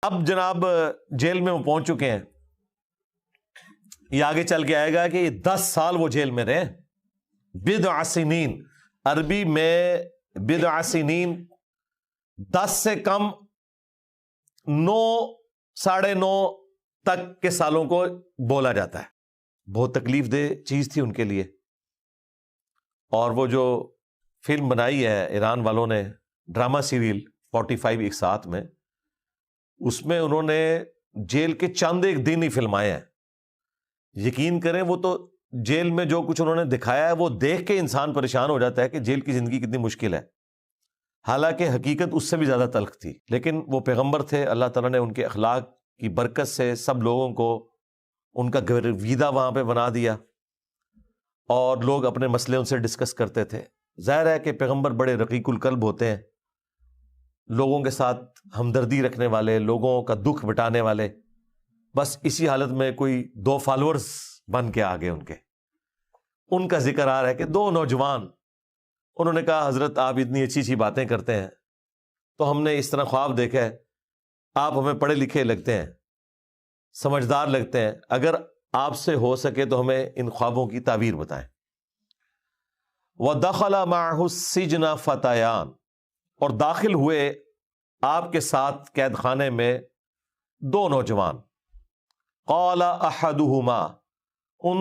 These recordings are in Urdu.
اب جناب جیل میں وہ پہنچ چکے ہیں. یہ آگے چل کے آئے گا کہ 10 سال وہ جیل میں رہے. بضع سنین، عربی میں بضع سنین 10 سے کم 9 9.5 تک کے سالوں کو بولا جاتا ہے. بہت تکلیف دہ چیز تھی ان کے لیے. اور وہ جو فلم بنائی ہے ایران والوں نے، ڈرامہ سیریل 45 ایک ساتھ میں، اس میں انہوں نے جیل کے چند ایک دن ہی فلمائے ہیں. یقین کریں وہ تو جیل میں جو کچھ انہوں نے دکھایا ہے وہ دیکھ کے انسان پریشان ہو جاتا ہے کہ جیل کی زندگی کتنی مشکل ہے. حالانکہ حقیقت اس سے بھی زیادہ تلخ تھی. لیکن وہ پیغمبر تھے، اللہ تعالیٰ نے ان کے اخلاق کی برکت سے سب لوگوں کو ان کا گرویدہ وہاں پہ بنا دیا، اور لوگ اپنے مسئلے ان سے ڈسکس کرتے تھے. ظاہر ہے کہ پیغمبر بڑے رقیق القلب ہوتے ہیں، لوگوں کے ساتھ ہمدردی رکھنے والے، لوگوں کا دکھ مٹانے والے. بس اسی حالت میں کوئی 2 فالورز بن کے آ گئے ان کا ذکر آ رہا ہے کہ 2 نوجوان، انہوں نے کہا حضرت آپ اتنی اچھی اچھی باتیں کرتے ہیں تو ہم نے اس طرح خواب دیکھا ہے، آپ ہمیں پڑھے لکھے لگتے ہیں، سمجھدار لگتے ہیں، اگر آپ سے ہو سکے تو ہمیں ان خوابوں کی تعبیر بتائیں. وَدَخَلَ مَعَهُ السِّجْنَ فَتَيَانِ، اور داخل ہوئے آپ کے ساتھ قید خانے میں 2 نوجوان. قال احدهما، ان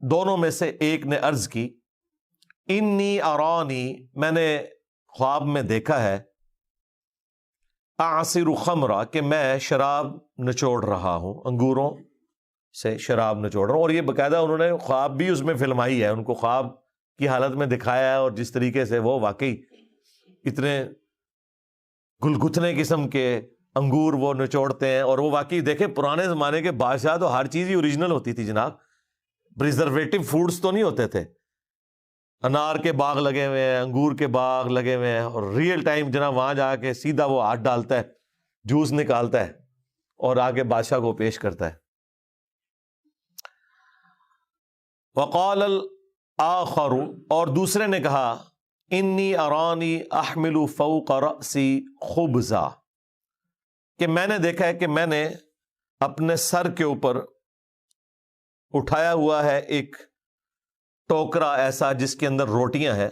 دونوں میں سے ایک نے عرض کی، انی ارانی، میں نے خواب میں دیکھا ہے، اعصر خمرا، کہ میں شراب نچوڑ رہا ہوں، انگوروں سے شراب نچوڑ رہا ہوں. اور یہ باقاعدہ انہوں نے خواب بھی اس میں فلمائی ہے، ان کو خواب کی حالت میں دکھایا ہے، اور جس طریقے سے وہ واقعی اتنے گلگتھنے قسم کے انگور وہ نچوڑتے ہیں. اور وہ واقعی دیکھیں پرانے زمانے کے بادشاہ تو ہر چیز ہی اوریجنل ہوتی تھی جناب، پریزرویٹو فوڈز تو نہیں ہوتے تھے. انار کے باغ لگے ہوئے ہیں، انگور کے باغ لگے ہوئے ہیں، اور ریئل ٹائم جناب وہاں جا کے سیدھا وہ ہاتھ ڈالتا ہے، جوس نکالتا ہے اور آگے بادشاہ کو پیش کرتا ہے. وقال الاخر، اور دوسرے نے کہا، انی ارانی احمل فوق رأسی خبزا، کہ میں نے دیکھا ہے کہ میں نے اپنے سر کے اوپر اٹھایا ہوا ہے ایک ٹوکرا ایسا جس کے اندر روٹیاں ہیں،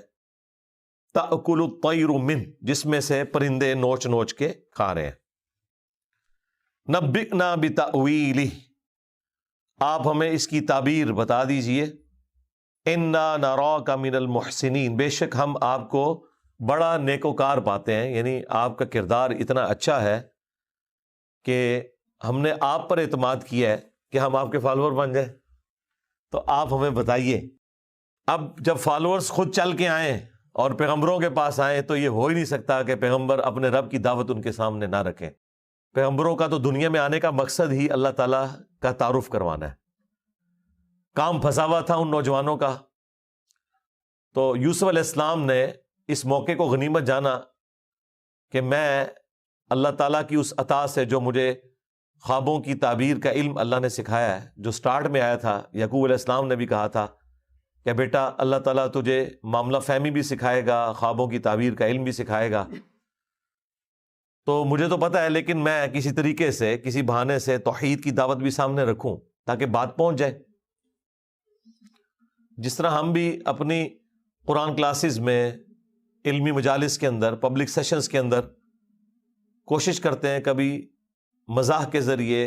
تأکل الطیر منہ، جس میں سے پرندے نوچ نوچ کے کھا رہے ہیں. نبئنا بتأویلہ، آپ ہمیں اس کی تعبیر بتا دیجئے. انا نراک من المحسنین، بے شک ہم آپ کو بڑا نیکوکار پاتے ہیں، یعنی آپ کا کردار اتنا اچھا ہے کہ ہم نے آپ پر اعتماد کیا ہے کہ ہم آپ کے فالوور بن جائیں. تو آپ ہمیں بتائیے. اب جب فالوورز خود چل کے آئیں اور پیغمبروں کے پاس آئیں تو یہ ہو ہی نہیں سکتا کہ پیغمبر اپنے رب کی دعوت ان کے سامنے نہ رکھیں. پیغمبروں کا تو دنیا میں آنے کا مقصد ہی اللہ تعالیٰ کا تعارف کروانا ہے. کام پھنسا ہوا تھا ان نوجوانوں کا. تو یوسف علیہ السلام نے اس موقع کو غنیمت جانا کہ میں اللہ تعالیٰ کی اس عطا سے جو مجھے خوابوں کی تعبیر کا علم اللہ نے سکھایا ہے، جو سٹارٹ میں آیا تھا، یعقوب علیہ السلام نے بھی کہا تھا کہ بیٹا اللہ تعالیٰ تجھے معاملہ فہمی بھی سکھائے گا، خوابوں کی تعبیر کا علم بھی سکھائے گا. تو مجھے تو پتہ ہے، لیکن میں کسی طریقے سے، کسی بہانے سے توحید کی دعوت بھی سامنے رکھوں تاکہ بات پہنچ جائے. جس طرح ہم بھی اپنی قرآن کلاسز میں، علمی مجالس کے اندر، پبلک سیشنز کے اندر کوشش کرتے ہیں، کبھی مزاح کے ذریعے،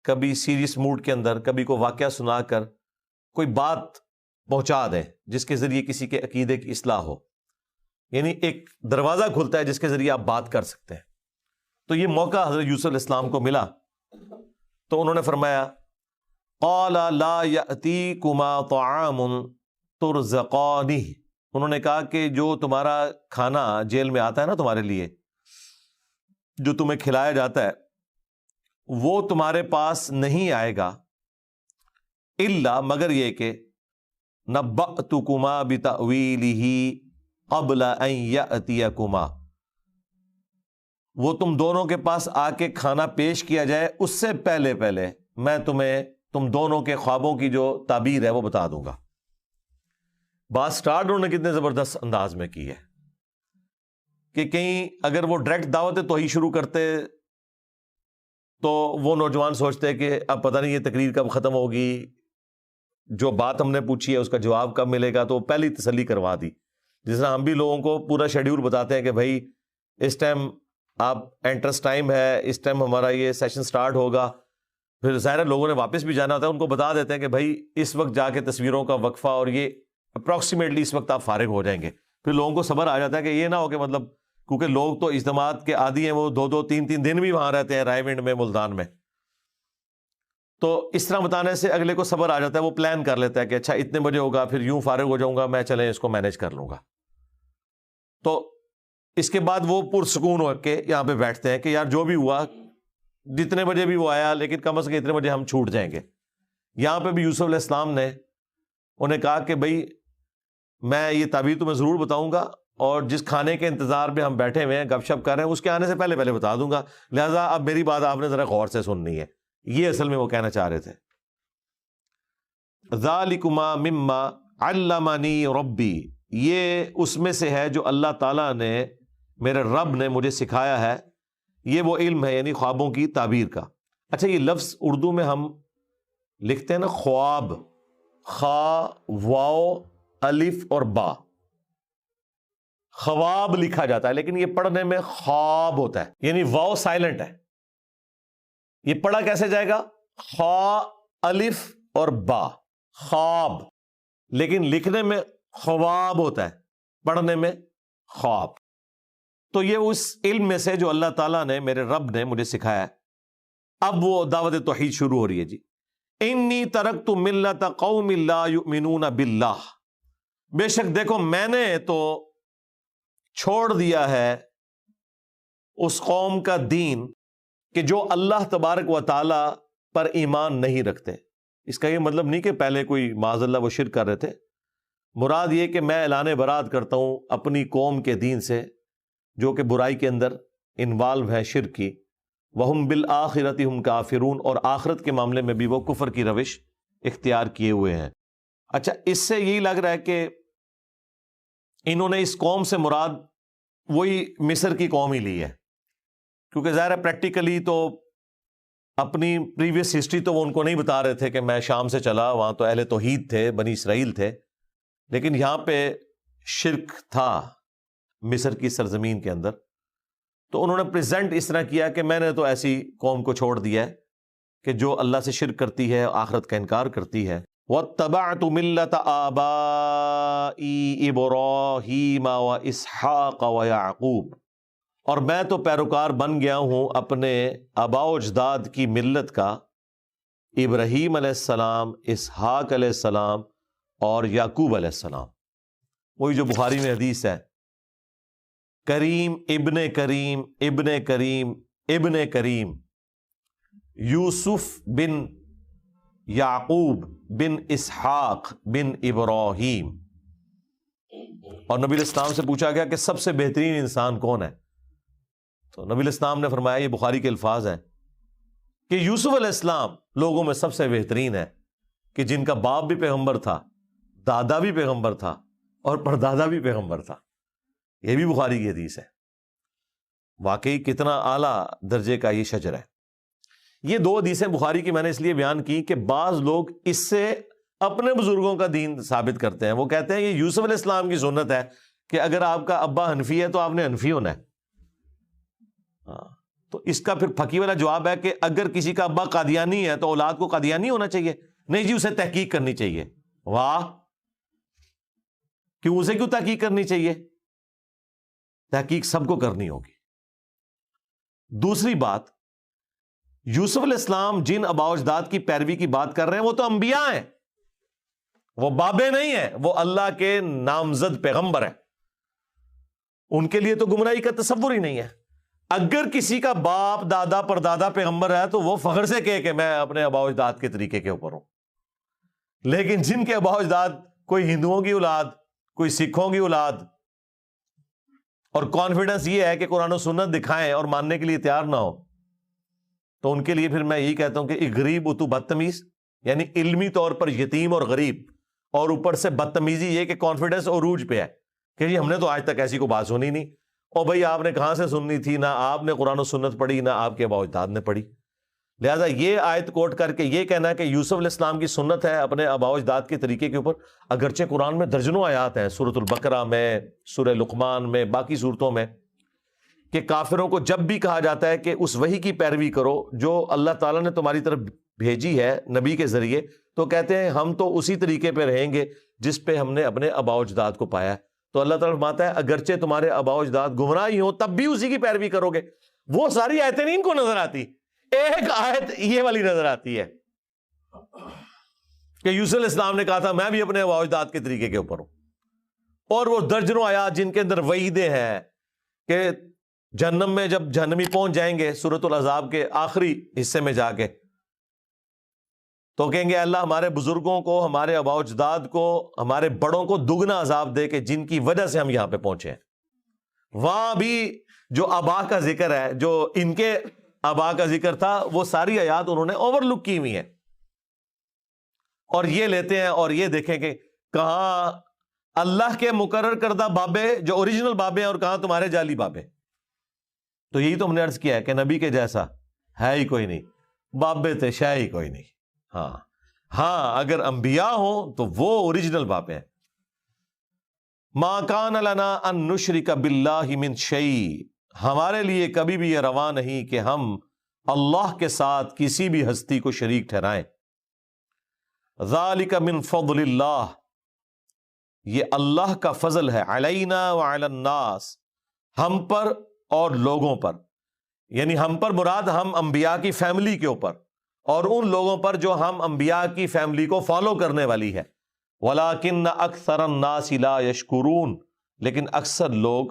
کبھی سیریس موڈ کے اندر، کبھی کوئی واقعہ سنا کر کوئی بات پہنچا دیں جس کے ذریعے کسی کے عقیدے کی اصلاح ہو. یعنی ایک دروازہ کھلتا ہے جس کے ذریعے آپ بات کر سکتے ہیں. تو یہ موقع حضرت یوسف علیہ السلام کو ملا تو انہوں نے فرمایا، قال لا یأتیکما طعام ترزقانہ، انہوں نے کہا کہ جو تمہارا کھانا جیل میں آتا ہے نا تمہارے لیے، جو تمہیں کھلایا جاتا ہے، وہ تمہارے پاس نہیں آئے گا، الا، مگر یہ کہ نبأتکما بتأویلہ قبل ان یأتیکما، وہ تم دونوں کے پاس آ کے کھانا پیش کیا جائے اس سے پہلے میں تمہیں تم دونوں کے خوابوں کی جو تعبیر ہے وہ بتا دوں گا. بات سٹارٹ انہوں نے کتنے زبردست انداز میں کی ہے کہ کہیں اگر وہ ڈائریکٹ دعوت توحید شروع کرتے تو وہ نوجوان سوچتے ہیں کہ اب پتہ نہیں یہ تقریر کب ختم ہوگی، جو بات ہم نے پوچھی ہے اس کا جواب کب ملے گا، تو پہلی تسلی کروا دی. جس طرح ہم بھی لوگوں کو پورا شیڈیول بتاتے ہیں کہ بھائی اس ٹائم آپ انٹرسٹ ٹائم ہے، اس ٹائم ہمارا یہ سیشن سٹارٹ ہوگا. پھر ظاہر ہے لوگوں نے واپس بھی جانا ہوتا ہے، ان کو بتا دیتے ہیں کہ بھائی اس وقت جا کے تصویروں کا وقفہ اور یہ اپروکسیمیٹلی اس وقت آپ فارغ ہو جائیں گے. پھر لوگوں کو صبر آ جاتا ہے کہ یہ نہ ہو کہ مطلب، کیونکہ لوگ تو اجتماعات کے عادی ہیں، وہ 2-2 3-3 دن بھی وہاں رہتے ہیں رائے ونڈ میں، ملتان میں. تو اس طرح بتانے سے اگلے کو صبر آ جاتا ہے، وہ پلان کر لیتا ہے کہ اچھا اتنے بجے ہوگا، پھر یوں فارغ ہو جاؤں گا میں، چلیں اس کو مینیج کر لوں گا. تو اس کے بعد وہ پرسکون ہو کے یہاں پہ بیٹھتے ہیں کہ یار جو بھی ہوا، جتنے بجے بھی وہ آیا، لیکن کم از کم اتنے بجے ہم چھوٹ جائیں گے. یہاں پہ بھی یوسف علیہ السلام نے انہیں کہا کہ بھائی میں یہ تعبیر تمہیں ضرور بتاؤں گا، اور جس کھانے کے انتظار میں ہم بیٹھے ہوئے ہیں، گپ شپ کر رہے ہیں، اس کے آنے سے پہلے پہلے بتا دوں گا، لہٰذا اب میری بات آپ نے ذرا غور سے سننی ہے. یہ اصل میں وہ کہنا چاہ رہے تھے. ذالکما مما علمنی ربی، یہ اس میں سے ہے جو اللہ تعالیٰ نے، میرے رب نے مجھے سکھایا ہے. یہ وہ علم ہے یعنی خوابوں کی تعبیر کا. اچھا یہ لفظ اردو میں ہم لکھتے ہیں نا خواب، خا واو الف اور با، خواب لکھا جاتا ہے، لیکن یہ پڑھنے میں خواب ہوتا ہے، یعنی واو سائلنٹ ہے. یہ پڑھا کیسے جائے گا؟ خا الف اور با، خواب، لیکن لکھنے میں خواب ہوتا ہے، پڑھنے میں خواب. تو یہ اس علم میں سے جو اللہ تعالیٰ نے، میرے رب نے مجھے سکھایا ہے. اب وہ دعوت توحید شروع ہو رہی ہے. جی انی ترکت ملت قوم لا یؤمنون باللہ، بے شک دیکھو میں نے تو چھوڑ دیا ہے اس قوم کا دین کہ جو اللہ تبارک و تعالی پر ایمان نہیں رکھتے. اس کا یہ مطلب نہیں کہ پہلے کوئی معاذ اللہ وہ شرک کر رہے تھے، مراد یہ کہ میں اعلان برات کرتا ہوں اپنی قوم کے دین سے جو کہ برائی کے اندر انوالو ہے، شرک کی. وہم بالآخرۃ ہم کافرون، اور آخرت کے معاملے میں بھی وہ کفر کی روش اختیار کیے ہوئے ہیں. اچھا اس سے یہی لگ رہا ہے کہ انہوں نے اس قوم سے مراد وہی مصر کی قوم ہی لی ہے، کیونکہ ظاہر ہے پریکٹیکلی تو اپنی پریویس ہسٹری تو وہ ان کو نہیں بتا رہے تھے کہ میں شام سے چلا، وہاں تو اہل توحید تھے، بنی اسرائیل تھے، لیکن یہاں پہ شرک تھا مصر کی سرزمین کے اندر. تو انہوں نے پریزنٹ اس طرح کیا کہ میں نے تو ایسی قوم کو چھوڑ دیا ہے کہ جو اللہ سے شرک کرتی ہے، آخرت کا انکار کرتی ہے. وَاتَّبَعْتُ مِلَّةَ آبَائِي إِبْرَاهِيمَ وَإِسْحَاقَ وَيَعْقُوبَ، اور میں تو پیروکار بن گیا ہوں اپنے آباء و اجداد کی ملت کا، ابراہیم علیہ السلام، اسحاق علیہ السلام اور یعقوب علیہ السلام. وہی جو بخاری میں حدیث ہے، کریم ابن کریم ابن کریم ابن کریم، یوسف بن یعقوب بن اسحاق بن ابراہیم. اور نبی الاسلام سے پوچھا گیا کہ سب سے بہترین انسان کون ہے؟ تو نبی الاسلام نے فرمایا، یہ بخاری کے الفاظ ہیں کہ یوسف علیہ السلام لوگوں میں سب سے بہترین ہے، کہ جن کا باپ بھی پیغمبر تھا، دادا بھی پیغمبر تھا اور پردادا بھی پیغمبر تھا. یہ بھی بخاری کی حدیث ہے. واقعی کتنا اعلیٰ درجے کا یہ شجر ہے. یہ دو حدیثیں بخاری کی میں نے اس لیے بیان کی کہ بعض لوگ اس سے اپنے بزرگوں کا دین ثابت کرتے ہیں. وہ کہتے ہیں یہ یوسف علیہ السلام کی سنت ہے کہ اگر آپ کا ابا حنفی ہے تو آپ نے حنفی ہونا ہے. تو اس کا پھر پھکی والا جواب ہے کہ اگر کسی کا ابا قادیانی ہے تو اولاد کو قادیانی ہونا چاہیے؟ نہیں جی، اسے تحقیق کرنی چاہیے. واہ، کیوں؟ اسے کیوں تحقیق کرنی چاہیے؟ تحقیق سب کو کرنی ہوگی. دوسری بات، یوسف علیہ السلام جن آباء و اجداد کی پیروی کی بات کر رہے ہیں وہ تو انبیاء ہیں، وہ بابے نہیں ہیں، وہ اللہ کے نامزد پیغمبر ہیں. ان کے لیے تو گمراہی کا تصور ہی نہیں ہے. اگر کسی کا باپ دادا پردادا پیغمبر ہے تو وہ فخر سے کہے کہ میں اپنے آباء و اجداد کے طریقے کے اوپر ہوں. لیکن جن کے آباء و اجداد کوئی ہندوؤں کی اولاد، کوئی سکھوں کی اولاد، اور کانفیڈنس یہ ہے کہ قرآن و سنت دکھائیں اور ماننے کے لیے تیار نہ ہو، تو ان کے لیے پھر میں یہی کہتا ہوں کہ ایک غریب اتو بدتمیز، یعنی علمی طور پر یتیم اور غریب، اور اوپر سے بدتمیزی یہ کہ کانفیڈنس عروج پہ ہے کہ جی ہم نے تو آج تک ایسی کو بات سنی نہیں. اور بھائی آپ نے کہاں سے سننی تھی؟ نہ آپ نے قرآن و سنت پڑھی، نہ آپ کے آباء و اجداد نے پڑھی. لہٰذا یہ آیت کوٹ کر کے یہ کہنا ہے کہ یوسف علیہ السلام کی سنت ہے اپنے آباء و اجداد کے طریقے کے اوپر، اگرچہ قرآن میں درجنوں آیات ہیں، سورۃ البقرہ میں، سورہ لقمان میں، باقی صورتوں میں، کہ کافروں کو جب بھی کہا جاتا ہے کہ اس وحی کی پیروی کرو جو اللہ تعالیٰ نے تمہاری طرف بھیجی ہے نبی کے ذریعے، تو کہتے ہیں ہم تو اسی طریقے پہ رہیں گے جس پہ ہم نے اپنے آباء و اجداد کو پایا ہے۔ تو اللہ تعالیٰ فرماتا ہے اگرچہ تمہارے آباء و اجداد گمراہی ہوں تب بھی اسی کی پیروی کرو گے۔ وہ ساری آیتیں نہیں ان کو نظر آتی، ایک آیت یہ والی نظر آتی ہے کہ یوسف علیہ السلام نے کہا تھا میں بھی اپنے آباء و اجداد کے طریقے کے اوپر ہوں، اور وہ درجنوں آیات جن کے اندر وعیدیں ہیں کہ جہنم میں جب جہنمی پہنچ جائیں گے سورۃ العذاب کے آخری حصے میں جا کے تو کہیں گے اللہ ہمارے بزرگوں کو، ہمارے آباء و اجداد کو، ہمارے بڑوں کو دگنا عذاب دے کہ جن کی وجہ سے ہم یہاں پہ پہنچے ہیں۔ وہاں بھی جو آباء کا ذکر ہے، جو ان کے آباء کا ذکر تھا، وہ ساری آیات انہوں نے اوور لک کی ہوئی ہیں، اور یہ لیتے ہیں اور یہ دیکھیں کہ کہاں اللہ کے مقرر کردہ بابے جو اوریجنل بابے ہیں اور کہاں تمہارے جعلی بابے۔ تو یہی تو ہم نے عرض کیا ہے کہ نبی کے جیسا ہے ہی کوئی نہیں، بابے تھے شے ہی کوئی نہیں۔ ہاں اگر انبیاء ہوں تو وہ اوریجنل بابے ہیں۔ ما کان لنا ان نشرک باللہ من شیء، ہمارے لیے کبھی بھی یہ روا نہیں کہ ہم اللہ کے ساتھ کسی بھی ہستی کو شریک ٹھہرائیں۔ ذالک من فضل اللہ، یہ اللہ کا فضل ہے، علینا وعلی الناس، ہم پر اور لوگوں پر، یعنی ہم پر مراد ہم انبیاء کی فیملی کے اوپر اور ان لوگوں پر جو ہم انبیاء کی فیملی کو فالو کرنے والی ہے۔ وَلَٰكِنَّ أَكْثَرَ النَّاسِ لَا يَشْكُرُونَ، لیکن اکثر لوگ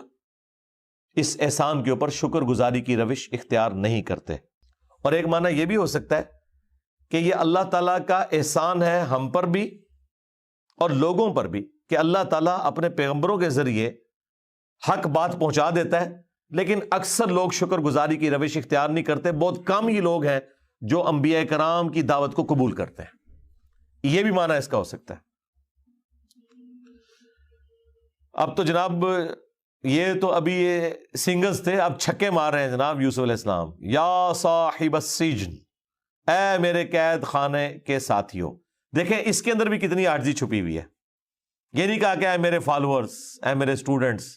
اس احسان کے اوپر شکر گزاری کی روش اختیار نہیں کرتے۔ اور ایک معنی یہ بھی ہو سکتا ہے کہ یہ اللہ تعالیٰ کا احسان ہے ہم پر بھی اور لوگوں پر بھی کہ اللہ تعالیٰ اپنے پیغمبروں کے ذریعے حق بات پہنچا دیتا ہے، لیکن اکثر لوگ شکر گزاری کی روش اختیار نہیں کرتے۔ بہت کم ہی لوگ ہیں جو انبیاء کرام کی دعوت کو قبول کرتے ہیں، یہ بھی معنی اس کا ہو سکتا ہے۔ اب تو جناب یہ تو ابھی یہ سنگلز تھے، اب چھکے مار رہے ہیں جناب یوسف علیہ السلام، یا صاحب السجن، اے میرے قید خانے کے ساتھیوں۔ دیکھیں اس کے اندر بھی کتنی عاجزی چھپی ہوئی ہے، یہ نہیں کہا کہ اے میرے فالوورز، اے میرے اسٹوڈنٹس،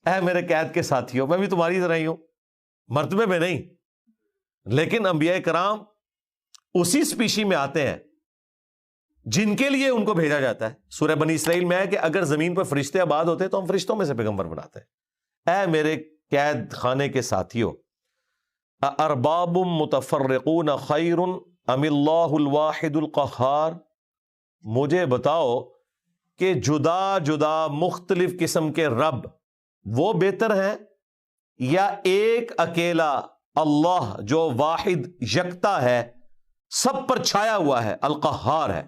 اے میرے قید کے ساتھیوں، میں بھی تمہاری طرح ہی ہوں، مرتبے میں نہیں، لیکن انبیاء کرام اسی سپیشی میں آتے ہیں جن کے لیے ان کو بھیجا جاتا ہے۔ سورہ بنی اسرائیل میں ہے کہ اگر زمین پر فرشتے آباد ہوتے تو ہم فرشتوں میں سے پیغمبر بناتے ہیں۔ اے میرے قید خانے کے ساتھیوں، ارباب متفرقون خیر ام اللہ الواحد القہار، مجھے بتاؤ کہ جدا جدا مختلف قسم کے رب وہ بہتر ہیں یا ایک اکیلا اللہ جو واحد یکتا ہے، سب پر چھایا ہوا ہے، القہار ہے؟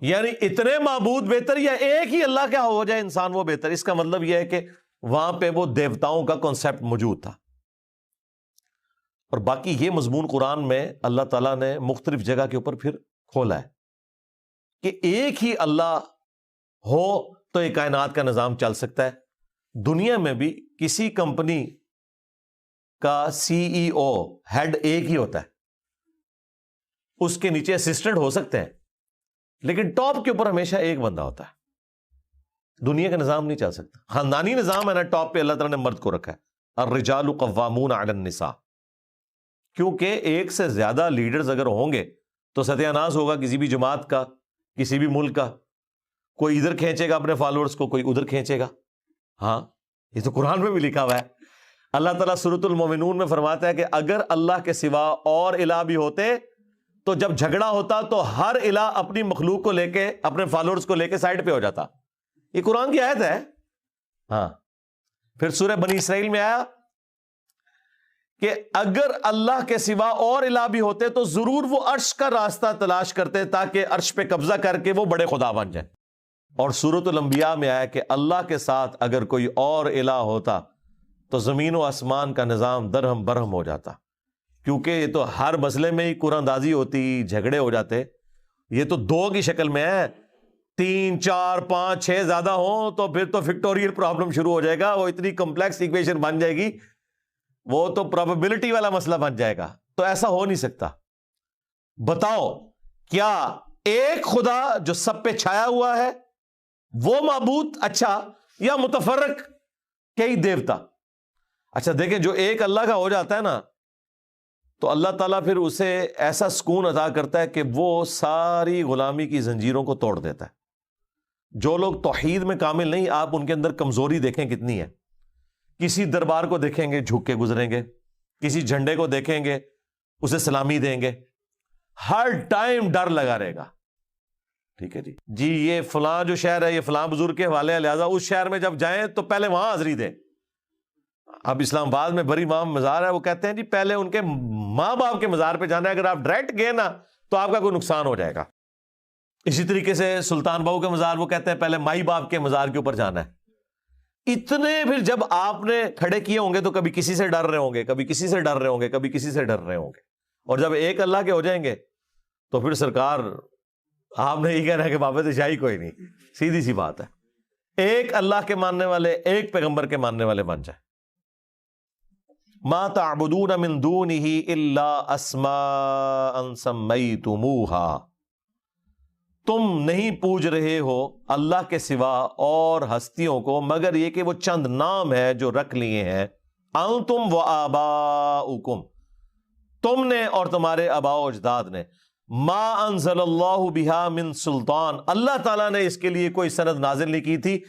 یعنی اتنے معبود بہتر یا ایک ہی اللہ کیا ہو جائے انسان وہ بہتر؟ اس کا مطلب یہ ہے کہ وہاں پہ وہ دیوتاؤں کا کنسیپٹ موجود تھا۔ اور باقی یہ مضمون قرآن میں اللہ تعالیٰ نے مختلف جگہ کے اوپر پھر کھولا ہے کہ ایک ہی اللہ ہو تو یہ کائنات کا نظام چل سکتا ہے۔ دنیا میں بھی کسی کمپنی کا سی ای او ہیڈ ایک ہی ہوتا ہے، اس کے نیچے اسسٹنٹ ہو سکتے ہیں، لیکن ٹاپ کے اوپر ہمیشہ ایک بندہ ہوتا ہے۔ دنیا کا نظام نہیں چل سکتا، خاندانی نظام ہے نا، ٹاپ پہ اللہ تعالیٰ نے مرد کو رکھا ہے، الرجال قوامون علی النساء، کیونکہ ایک سے زیادہ لیڈرز اگر ہوں گے تو ستیہ ناز ہوگا کسی بھی جماعت کا، کسی بھی ملک کا۔ کوئی ادھر کھینچے گا اپنے فالوورز کو، کوئی ادھر کھینچے گا۔ ہاں یہ تو قرآن میں بھی لکھا ہوا ہے۔ اللہ تعالیٰ سورۃ المومنون میں فرماتا ہے کہ اگر اللہ کے سوا اور الہ بھی ہوتے تو جب جھگڑا ہوتا تو ہر الہ اپنی مخلوق کو لے کے، اپنے فالوورز کو لے کے سائڈ پہ ہو جاتا۔ یہ قرآن کی آیت ہے۔ ہاں پھر سورہ بنی اسرائیل میں آیا کہ اگر اللہ کے سوا اور الہ بھی ہوتے تو ضرور وہ عرش کا راستہ تلاش کرتے تاکہ عرش پہ قبضہ کر کے وہ بڑے خدا بن جائیں۔ اور سورۃ الانبیاء میں آیا کہ اللہ کے ساتھ اگر کوئی اور الہ ہوتا تو زمین و آسمان کا نظام درہم برہم ہو جاتا، کیونکہ یہ تو ہر مسئلے میں ہی قرآن اندازی ہوتی، جھگڑے ہو جاتے۔ یہ تو دو کی شکل میں ہے، 3 4 5 6 زیادہ ہوں تو پھر تو فیکٹوریل پرابلم شروع ہو جائے گا، وہ اتنی کمپلیکس ایکویشن بن جائے گی وہ تو پروبیبلٹی والا مسئلہ بن جائے گا. تو ایسا ہو نہیں سکتا. بتاؤ کیا ایک خدا جو سب پہ چھایا ہوا ہے وہ معبود اچھا, یا متفرق کئی دیوتا؟ اچھا دیکھیں, جو ایک اللہ کا ہو جاتا ہے نا تو اللہ تعالیٰ پھر اسے ایسا سکون عطا کرتا ہے کہ وہ ساری غلامی کی زنجیروں کو توڑ دیتا ہے. جو لوگ توحید میں کامل نہیں, آپ ان کے اندر کمزوری دیکھیں کتنی ہے. کسی دربار کو دیکھیں گے جھک کے گزریں گے, کسی جھنڈے کو دیکھیں گے اسے سلامی دیں گے, ہر ٹائم ڈر لگا رہے گا. ٹھیک ہے جی یہ فلاں جو شہر ہے یہ فلاں بزرگ کے حوالے ہے, لہٰذا اس شہر میں جب جائیں تو پہلے وہاں حاضری دیں. اب اسلام آباد میں بری ماہ مزار ہے, وہ کہتے ہیں جی پہلے ان کے ماں باپ کے مزار پہ جانا ہے, اگر آپ ڈائریکٹ گئے نا تو آپ کا کوئی نقصان ہو جائے گا. اسی طریقے سے سلطان بہو کے مزار, وہ کہتے ہیں پہلے مائی باپ کے مزار کے اوپر جانا ہے. اتنے پھر جب آپ نے کھڑے کیے ہوں گے تو کبھی کسی سے ڈر رہے ہوں گے, کبھی کسی سے ڈر رہے ہوں گے, کبھی کسی سے ڈر رہے ہوں گے. اور جب ایک اللہ کے ہو جائیں گے تو پھر سرکار آپ نے یہ کہنا ہے کہ بابا شاہی کوئی نہیں. سیدھی سی بات ہے, ایک اللہ کے ماننے والے, ایک پیغمبر کے ماننے والے بن جائیں. ما تعبدون من دونه الا اسماء سمیتموها, تم نہیں پوج رہے ہو اللہ کے سوا اور ہستیوں کو مگر یہ کہ وہ چند نام ہے جو رکھ لیے ہیں. انتم و آباؤکم, تم نے اور تمہارے آباء و اجداد نے. ما انزل اللہ بہا من سلطان, اللہ تعالیٰ نے اس کے لیے کوئی سند نازل نہیں کی تھی.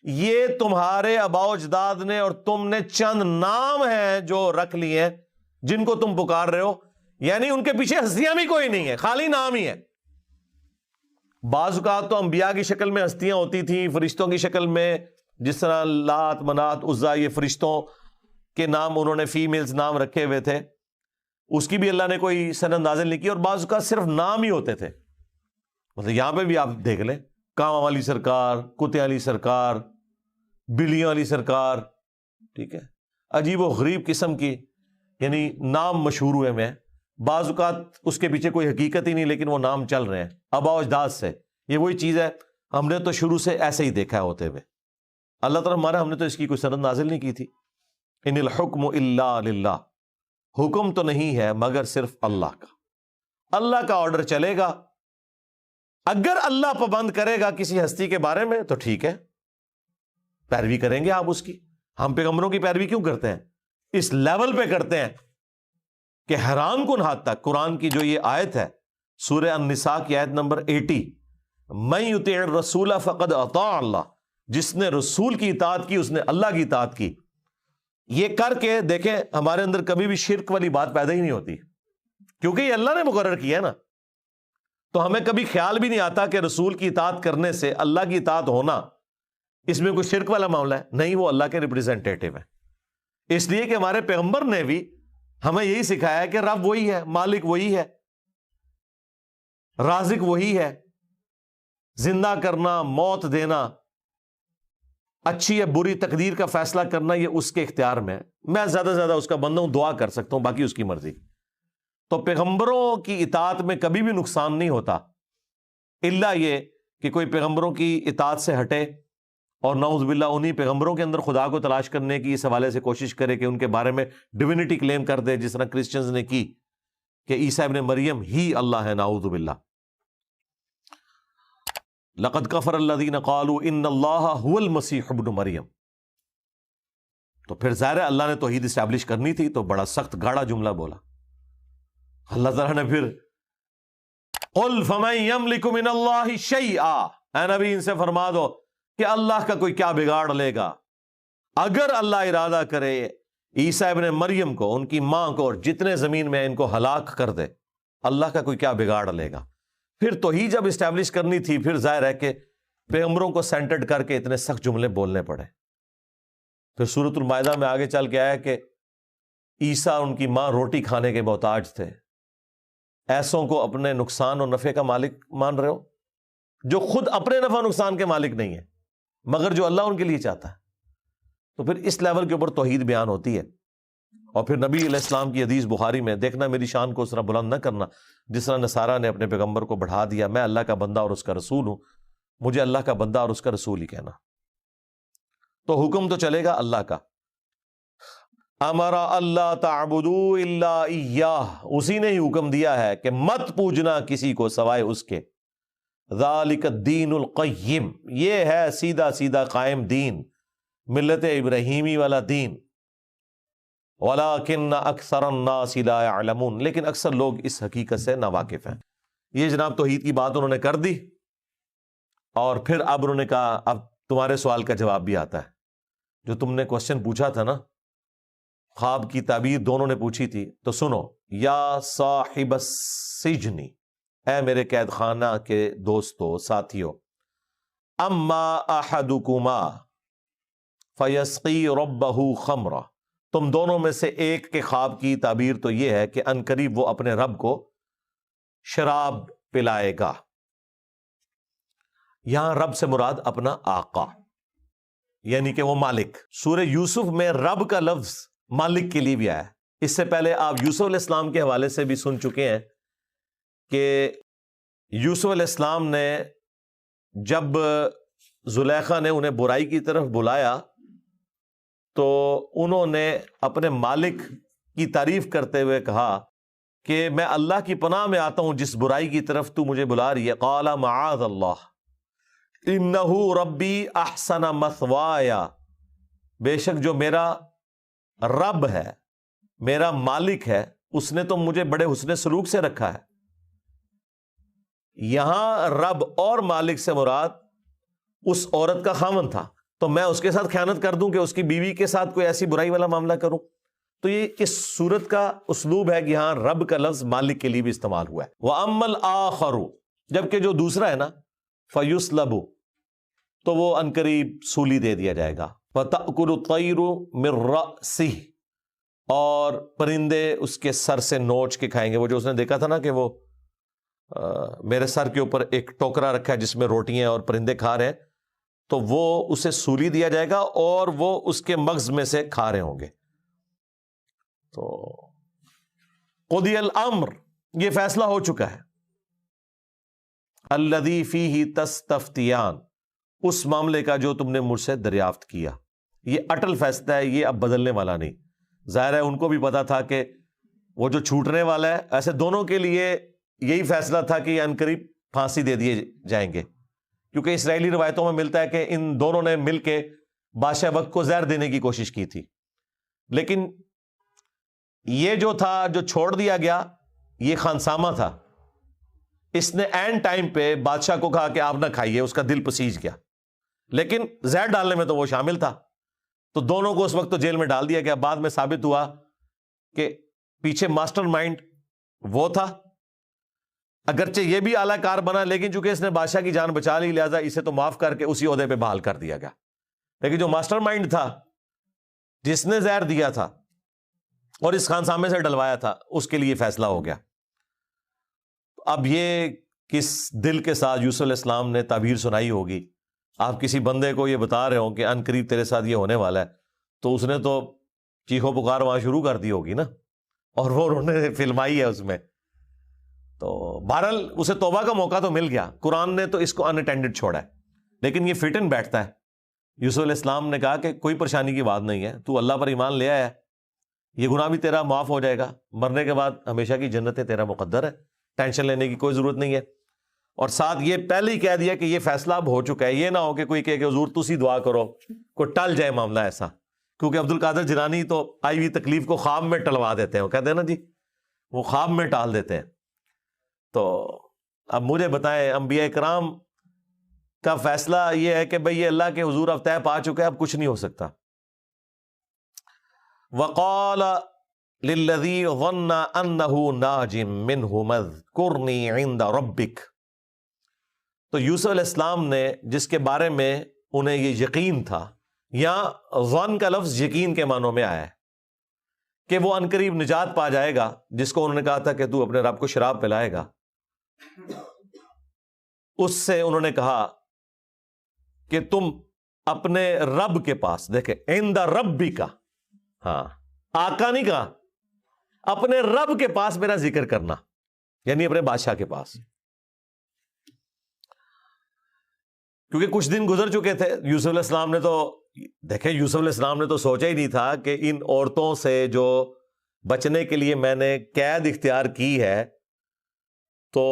یہ تمہارے آباء و اجداد نے اور تم نے چند نام ہیں جو رکھ لیے ہیں جن کو تم پکار رہے ہو, یعنی ان کے پیچھے ہستیاں بھی کوئی نہیں ہے, خالی نام ہی ہے. بعض اوقات تو انبیاء کی شکل میں ہستیاں ہوتی تھیں, فرشتوں کی شکل میں, جس طرح لات, منات, عزا, یہ فرشتوں کے نام انہوں نے فیمیلز نام رکھے ہوئے تھے, اس کی بھی اللہ نے کوئی سند نازل نہیں کی. اور بعض اوقات صرف نام ہی ہوتے تھے. مطلب یہاں پہ بھی آپ دیکھ لیں, کاواں والی سرکار, کتے والی سرکار, بلیوں والی سرکار, ٹھیک ہے, عجیب و غریب قسم کی یعنی نام مشہور ہوئے میں. بعض اوقات اس کے پیچھے کوئی حقیقت ہی نہیں لیکن وہ نام چل رہے ہیں آباء و اجداد سے. یہ وہی چیز ہے, ہم نے تو شروع سے ایسے ہی دیکھا ہوتے ہوئے. اللہ تعالیٰ ہمارا, ہم نے تو اس کی کوئی سند نازل نہیں کی تھی. ان الحکم الا للہ, حکم تو نہیں ہے مگر صرف اللہ کا. اللہ کا آرڈر چلے گا. اگر اللہ پابند کرے گا کسی ہستی کے بارے میں تو ٹھیک ہے, پیروی کریں گے آپ اس کی. ہم پیغمبروں کی پیروی کیوں کرتے ہیں؟ اس لیول پہ کرتے ہیں کہ حیران کن حد تک قرآن کی جو یہ آیت ہے سورہ النساء کی آیت نمبر 80, من یطیع الرسول فقد اطاع اللہ, جس نے رسول کی اطاعت کی اس نے اللہ کی اطاعت کی. یہ کر کے دیکھیں ہمارے اندر کبھی بھی شرک والی بات پیدا ہی نہیں ہوتی, کیونکہ یہ اللہ نے مقرر کیا ہے نا. تو ہمیں کبھی خیال بھی نہیں آتا کہ رسول کی اطاعت کرنے سے اللہ کی اطاعت ہونا اس میں کوئی شرک والا معاملہ ہے. نہیں, وہ اللہ کے ریپرزینٹیٹو ہیں. اس لیے کہ ہمارے پیغمبر نے بھی ہمیں یہی سکھایا ہے کہ رب وہی ہے, مالک وہی ہے, رازق وہی ہے, زندہ کرنا, موت دینا, اچھی یا بری تقدیر کا فیصلہ کرنا یہ اس کے اختیار میں ہے. میں زیادہ سے زیادہ اس کا بندہ ہوں, دعا کر سکتا ہوں, باقی اس کی مرضی. تو پیغمبروں کی اطاعت میں کبھی بھی نقصان نہیں ہوتا, الا یہ کہ کوئی پیغمبروں کی اطاعت سے ہٹے اور نعوذ باللہ انہی پیغمبروں کے اندر خدا کو تلاش کرنے کی اس حوالے سے کوشش کرے کہ ان کے بارے میں ڈیوینٹی کلیم کر دے, جس طرح کرسچنز نے کی کہ عیسیٰ ابن مریم ہی اللہ ہے, نعوذ باللہ. لقد کفر الذین قالوا ان اللہ هو المسیح ابن مریم. تو پھر ظاہر ہے اللہ نے توحید اسٹیبلش کرنی تھی تو بڑا سخت گاڑا جملہ بولا. اللہ تعالیٰ نے پھر قل فمن یملک من اللہ شیئا, اے نبی ان سے فرما دو کہ اللہ کا کوئی کیا بگاڑ لے گا. اگر اللہ ارادہ کرے عیسیٰ ابن مریم کو, ان کی ماں کو اور جتنے زمین میں ان کو ہلاک کر دے, اللہ کا کوئی کیا بگاڑ لے گا. پھر توحید جب اسٹیبلش کرنی تھی پھر ظاہر ہے کہ پیغمبروں کو سینٹرڈ کر کے اتنے سخت جملے بولنے پڑے. پھر سورۃ المائدہ میں آگے چل کے آیا کہ عیسیٰ ان کی ماں روٹی کھانے کے محتاج تھے. ایسوں کو اپنے نقصان اور نفع کا مالک مان رہے ہو جو خود اپنے نفع نقصان کے مالک نہیں ہے مگر جو اللہ ان کے لیے چاہتا ہے. تو پھر اس لیول کے اوپر توحید بیان ہوتی ہے. اور پھر نبی علیہ السلام کی حدیث بخاری میں, دیکھنا میری شان کو اس طرح بلند نہ کرنا جس طرح نصارہ نے اپنے پیغمبر کو بڑھا دیا, میں اللہ کا بندہ اور اس کا رسول ہوں, مجھے اللہ کا بندہ اور اس کا رسول ہی کہنا. تو حکم تو چلے گا اللہ کا. امرا اللہ تعبدوا الا ایاہ، اسی نے ہی حکم دیا ہے کہ مت پوجنا کسی کو سوائے اس کے، ذالک الدین القیم، یہ ہے سیدھا سیدھا قائم دین، ملت ابراہیمی والا دین، ولیکن اکثر الناس لا یعلمون، لیکن اکثر لوگ اس حقیقت سے ناواقف ہیں۔ یہ جناب توحید کی بات انہوں نے کر دی، اور پھر اب انہوں نے کہا اب تمہارے سوال کا جواب بھی آتا ہے، جو تم نے کوشچن پوچھا تھا نا، خواب کی تعبیر دونوں نے پوچھی تھی، تو سنو، یا صاحب السجن، اے میرے قید خانہ کے دوستو ساتھیو، اما احدکما فیسقی ربہ خمرہ، تم دونوں میں سے ایک کے خواب کی تعبیر تو یہ ہے کہ عنقریب وہ اپنے رب کو شراب پلائے گا۔ یہاں رب سے مراد اپنا آقا، یعنی کہ وہ مالک۔ سورہ یوسف میں رب کا لفظ مالک کے لیے بھی آیا ہے۔ اس سے پہلے آپ یوسف علیہ السلام کے حوالے سے بھی سن چکے ہیں کہ یوسف علیہ السلام نے جب زلیخا نے انہیں برائی کی طرف بلایا تو انہوں نے اپنے مالک کی تعریف کرتے ہوئے کہا کہ میں اللہ کی پناہ میں آتا ہوں جس برائی کی طرف تو مجھے بلا رہی ہے۔ قال معاذ اللہ انہ ربی احسن مثوایا، بے شک جو میرا رب ہے، میرا مالک ہے، اس نے تو مجھے بڑے حسن سلوک سے رکھا ہے۔ یہاں رب اور مالک سے مراد اس عورت کا خاوند تھا، تو میں اس کے ساتھ خیانت کر دوں کہ اس کی بیوی کے ساتھ کوئی ایسی برائی والا معاملہ کروں؟ تو یہ اس صورت کا اسلوب ہے کہ یہاں رب کا لفظ مالک کے لیے بھی استعمال ہوا ہے۔ وَأَمَّا الْآخَرُ، جبکہ جو دوسرا ہے نا، فَيُسْلَبُ، تو وہ عنقریب سولی دے دیا جائے گا۔ وَتَأْكُلُ الطَّيْرُ مِن رَأْسِهِ، اور پرندے اس کے سر سے نوچ کے کھائیں گے۔ وہ جو اس نے دیکھا تھا نا کہ وہ میرے سر کے اوپر ایک ٹوکرا رکھا ہے جس میں روٹیاں اور پرندے کھا رہے ہیں، تو وہ اسے سولی دیا جائے گا اور وہ اس کے مغز میں سے کھا رہے ہوں گے۔ تو قضی الامر، یہ فیصلہ ہو چکا ہے۔ الذی فیہ تستفتیان، اس معاملے کا جو تم نے مجھ سے دریافت کیا، یہ اٹل فیصلہ ہے، یہ اب بدلنے والا نہیں۔ ظاہر ہے ان کو بھی پتا تھا کہ وہ جو چھوٹنے والا ہے، ایسے دونوں کے لیے یہی فیصلہ تھا کہ یہ عنقریب پھانسی دے دیے جائیں گے، کیونکہ اسرائیلی روایتوں میں ملتا ہے کہ ان دونوں نے مل کے بادشاہ وقت کو زہر دینے کی کوشش کی تھی، لیکن یہ جو تھا جو چھوڑ دیا گیا یہ خانسامہ تھا، اس نے اینڈ ٹائم پہ بادشاہ کو کہا کہ آپ نہ کھائیے، اس کا دل پسیج گیا، لیکن زہر ڈالنے میں تو وہ شامل تھا، تو دونوں کو اس وقت تو جیل میں ڈال دیا گیا۔ بعد میں ثابت ہوا کہ پیچھے ماسٹر مائنڈ وہ تھا، اگرچہ یہ بھی اعلی کار بنا، لیکن چونکہ اس نے بادشاہ کی جان بچا لی لہذا اسے تو معاف کر کے اسی عہدے پہ بحال کر دیا گیا، لیکن جو ماسٹر مائنڈ تھا جس نے زہر دیا تھا اور اس خانسامے سے ڈلوایا تھا، اس کے لیے فیصلہ ہو گیا۔ اب یہ کس دل کے ساتھ یوسف علیہ السلام نے تعبیر سنائی ہوگی؟ آپ کسی بندے کو یہ بتا رہے ہوں کہ ان قریب تیرے ساتھ یہ ہونے والا ہے، تو اس نے تو چیخو پکار وہاں شروع کر دی ہوگی نا، اور وہ انہوں نے فلمائی ہے اس میں۔ تو بہرحال اسے توبہ کا موقع تو مل گیا، قرآن نے تو اس کو ان اٹینڈڈ چھوڑا ہے، لیکن یہ فٹ ان بیٹھتا ہے۔ یوسف علیہ السلام نے کہا کہ کوئی پریشانی کی بات نہیں ہے، تو اللہ پر ایمان لے آیا ہے، یہ گناہ بھی تیرا معاف ہو جائے گا، مرنے کے بعد ہمیشہ کی جنت تیرا مقدر ہے، ٹینشن لینے کی کوئی ضرورت نہیں ہے۔ اور ساتھ یہ پہلے ہی کہہ دیا کہ یہ فیصلہ اب ہو چکا ہے، یہ نہ ہو کہ کوئی کہے کہ حضور تسی دعا کرو، کوئی ٹل جائے معاملہ ایسا، کیونکہ عبد القادر جیلانی تو آئی ہوئی تکلیف کو خواب میں ٹلوا دیتے ہیں، وہ کہتے ہیں نا جی، وہ خواب میں ٹال دیتے ہیں۔ تو اب مجھے بتائیں، انبیاء کرام کا فیصلہ یہ ہے کہ بھئی یہ اللہ کے حضور اب طے پا چکا ہے، اب کچھ نہیں ہو سکتا۔ وقال للذی ظن انہ ناج منہ اذکرنی عند ربک، تو یوسف علیہ السلام نے جس کے بارے میں انہیں یہ یقین تھا، یہاں ظن کا لفظ یقین کے معنوں میں آیا ہے کہ وہ عنقریب نجات پا جائے گا، جس کو انہوں نے کہا تھا کہ تو اپنے رب کو شراب پلائے گا، اس سے انہوں نے کہا کہ تم اپنے رب کے پاس، دیکھیں عند ربی کا، ہاں آقا نہیں کہا، اپنے رب کے پاس میرا ذکر کرنا، یعنی اپنے بادشاہ کے پاس، کیونکہ کچھ دن گزر چکے تھے، یوسف علیہ السلام نے تو دیکھیں یوسف علیہ السلام نے تو سوچا ہی نہیں تھا کہ ان عورتوں سے جو بچنے کے لیے میں نے قید اختیار کی ہے تو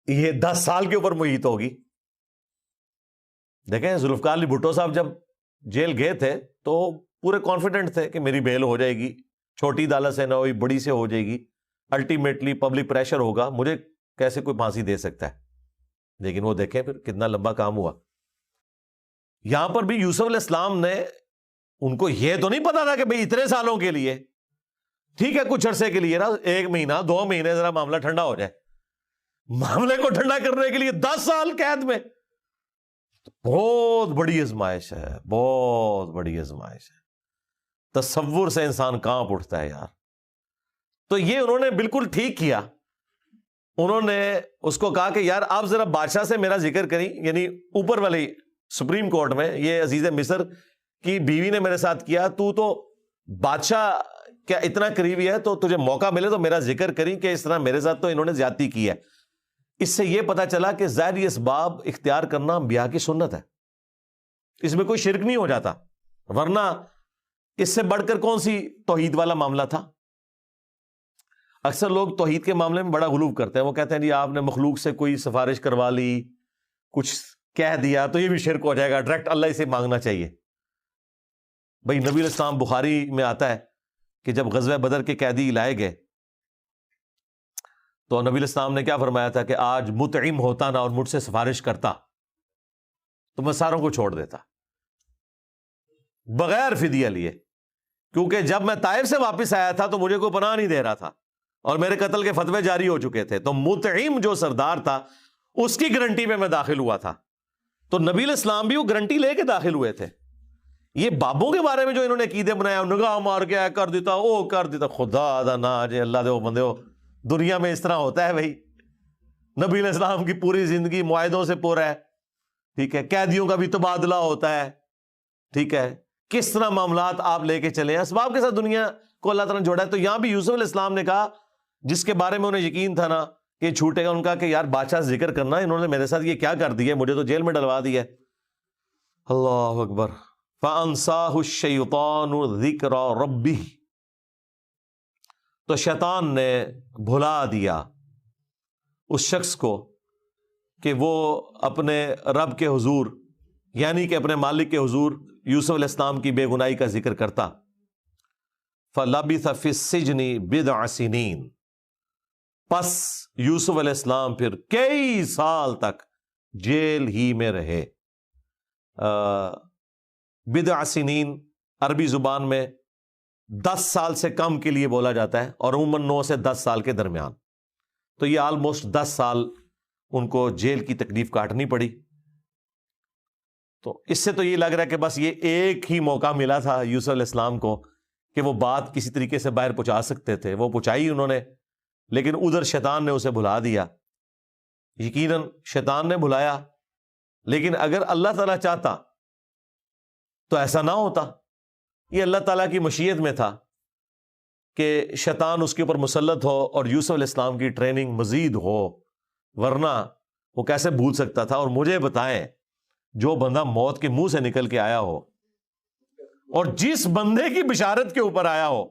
یہ 10 سال کے اوپر محیط ہوگی. دیکھیں ذوالفقار علی بھٹو صاحب جب جیل گئے تھے تو پورے کانفیڈنٹ تھے کہ میری بیل ہو جائے گی, چھوٹی عدالت سے نہ ہوئی بڑی سے ہو جائے گی, الٹیمیٹلی پبلک پریشر ہوگا, مجھے کیسے کوئی پھانسی دے سکتا ہے. لیکن وہ دیکھیں پھر کتنا لمبا کام ہوا. یہاں پر بھی یوسف علیہ السلام نے, ان کو یہ تو نہیں پتا تھا کہ بھئی اتنے سالوں کے لیے, ٹھیک ہے کچھ عرصے کے لیے نا, 1 مہینہ 2 مہینے ذرا معاملہ ٹھنڈا ہو جائے. معاملے کو ٹھنڈا کرنے کے لیے 10 سال قید میں, بہت بڑی آزمائش ہے, بہت بڑی آزمائش ہے. تصور سے انسان کانپ اٹھتا ہے یار. تو یہ انہوں نے بالکل ٹھیک کیا. انہوں نے اس کو کہا کہ یار آپ ذرا بادشاہ سے میرا ذکر کریں, یعنی اوپر والی سپریم کورٹ میں, یہ عزیز مصر کی بیوی نے میرے ساتھ کیا, تو بادشاہ کیا اتنا قریبی ہے, تو تجھے موقع ملے تو میرا ذکر کریں کہ اس طرح میرے ساتھ تو انہوں نے زیادتی کی ہے. اس سے یہ پتا چلا کہ ظاہری اسباب اختیار کرنا انبیاء کی سنت ہے, اس میں کوئی شرک نہیں ہو جاتا, ورنہ اس سے بڑھ کر کون سی توحید والا معاملہ تھا. اکثر لوگ توحید کے معاملے میں بڑا غلو کرتے ہیں, وہ کہتے ہیں جی آپ نے مخلوق سے کوئی سفارش کروا لی, کچھ کہہ دیا تو یہ بھی شرک ہو جائے گا, ڈائریکٹ اللہ سے مانگنا چاہیے. بھائی نبی علیہ السلام, بخاری میں آتا ہے کہ جب غزوہ بدر کے قیدی لائے گئے تو نبی علیہ السلام نے کیا فرمایا تھا کہ آج مطعم ہوتا نا اور مجھ سے سفارش کرتا تو میں ساروں کو چھوڑ دیتا بغیر فدیہ لیے, کیونکہ جب میں طائف سے واپس آیا تھا تو مجھے کوئی پناہ نہیں دے رہا تھا اور میرے قتل کے فتوے جاری ہو چکے تھے. تو مطعم جو سردار تھا اس کی گارنٹی میں داخل ہوا تھا, تو نبی علیہ السلام بھی وہ گارنٹی لے کے داخل ہوئے تھے. یہ بابوں کے بارے میں جو انہوں نے عقیدے بنایا, نگاہ مار کے کر دیتا, او کر دیتا, خدا دا نا جے اللہ دے بندے ہو, دنیا میں اس طرح ہوتا ہے بھائی. نبی علیہ السلام کی پوری زندگی معاہدوں سے پورا ہے, ٹھیک ہے, قیدیوں کا بھی تبادلہ ہوتا ہے, ٹھیک ہے, کس طرح معاملات آپ لے کے چلے ہیں, اسباب کے ساتھ دنیا کو اللہ تعالیٰ نے جوڑا ہے. تو یہاں بھی یوسف علیہ السلام نے کہا, جس کے بارے میں انہیں یقین تھا نا کہ چھوٹے گا, ان کا کہ یار بادشاہ سے ذکر کرنا, انہوں نے میرے ساتھ یہ کیا کر دیا, مجھے تو جیل میں ڈلوا دیا. اللہ اکبر. فَأَنْسَاهُ الشَّيْطَانُ ذِكْرَ رَبِّهِ, تو شیطان نے بھلا دیا اس شخص کو کہ وہ اپنے رب کے حضور, یعنی کہ اپنے مالک کے حضور یوسف علیہ السلام کی بے گناہی کا ذکر کرتا. فَلَبِثَ فِي السِّجْنِ بِضْعَ سِنِينَ, پس یوسف علیہ السلام پھر کئی سال تک جیل ہی میں رہے. بضع سنین عربی زبان میں 10 سال سے کم کے لیے بولا جاتا ہے, اور عموماً 9 سے 10 سال کے درمیان. تو یہ آلموسٹ 10 سال ان کو جیل کی تکلیف کاٹنی پڑی. تو اس سے تو یہ لگ رہا ہے کہ بس یہ ایک ہی موقع ملا تھا یوسف علیہ السلام کو کہ وہ بات کسی طریقے سے باہر پہنچا سکتے تھے, وہ پہنچائی انہوں نے, لیکن ادھر شیطان نے اسے بھلا دیا. یقیناً شیطان نے بھلایا, لیکن اگر اللہ تعالیٰ چاہتا تو ایسا نہ ہوتا. یہ اللہ تعالیٰ کی مشیت میں تھا کہ شیطان اس کے اوپر مسلط ہو اور یوسف علیہ السلام کی ٹریننگ مزید ہو, ورنہ وہ کیسے بھول سکتا تھا. اور مجھے بتائیں, جو بندہ موت کے منہ سے نکل کے آیا ہو اور جس بندے کی بشارت کے اوپر آیا ہو,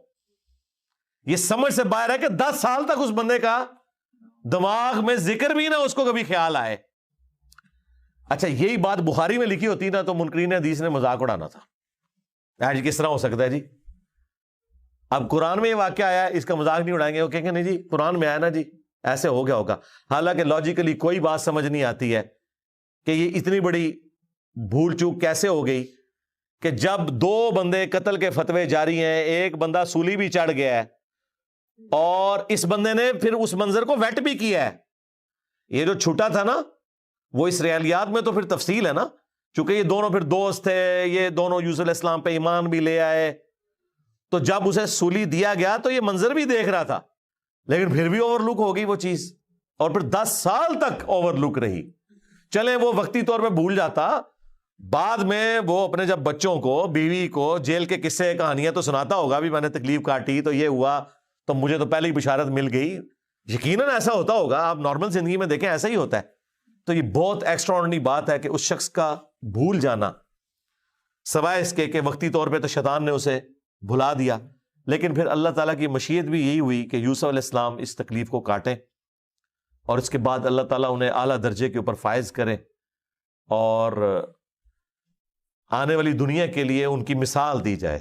یہ سمجھ سے باہر ہے کہ 10 سال تک اس بندے کا دماغ میں ذکر بھی نہ اس کو کبھی خیال آئے. اچھا یہی بات بخاری میں لکھی ہوتی نا تو منکرین حدیث نے مذاق اڑانا تھا, آج کس طرح ہو سکتا ہے جی, اب قرآن میں یہ واقعہ آیا اس کا مذاق نہیں اڑائیں گے, وہ کہیں گے نہیں جی قرآن میں آیا نا جی ایسے ہو گیا ہوگا. حالانکہ لاجیکلی کوئی بات سمجھ نہیں آتی ہے کہ یہ اتنی بڑی بھول چوک کیسے ہو گئی کہ جب 2 بندے قتل کے فتوے جاری ہیں, ایک بندہ سولی بھی چڑھ گیا ہے اور اس بندے نے پھر اس منظر کو ویٹ بھی کیا ہے. یہ جو چھوٹا تھا نا وہ اسرائیلیات میں تو پھر تفصیل ہے نا, چونکہ یہ دونوں پھر دوست تھے, یہ دونوں یوسف علیہ السلام پہ ایمان بھی لے آئے, تو جب اسے سولی دیا گیا تو یہ منظر بھی دیکھ رہا تھا, لیکن پھر بھی اوور لک ہو گئی وہ چیز, اور پھر 10 سال تک اوور لک رہی. چلیں وہ وقتی طور پہ بھول جاتا, بعد میں وہ اپنے جب بچوں کو, بیوی کو جیل کے قصے کہانیاں تو سناتا ہوگا بھی میں نے تکلیف کاٹی تو یہ ہوا تو مجھے تو پہلے ہی بشارت مل گئی. یقیناً ایسا ہوتا ہوگا, آپ نارمل زندگی میں دیکھیں ایسا ہی ہوتا ہے. تو یہ بہت ایکسٹرا آرڈنری بات ہے کہ اس شخص کا بھول جانا سوائے اس کے کہ وقتی طور پہ تو شیطان نے اسے بھلا دیا، لیکن پھر اللہ تعالیٰ کی مشیت بھی یہی ہوئی کہ یوسف علیہ السلام اس تکلیف کو کاٹیں، اور اس کے بعد اللہ تعالیٰ انہیں اعلیٰ درجے کے اوپر فائز کرے اور آنے والی دنیا کے لیے ان کی مثال دی جائے۔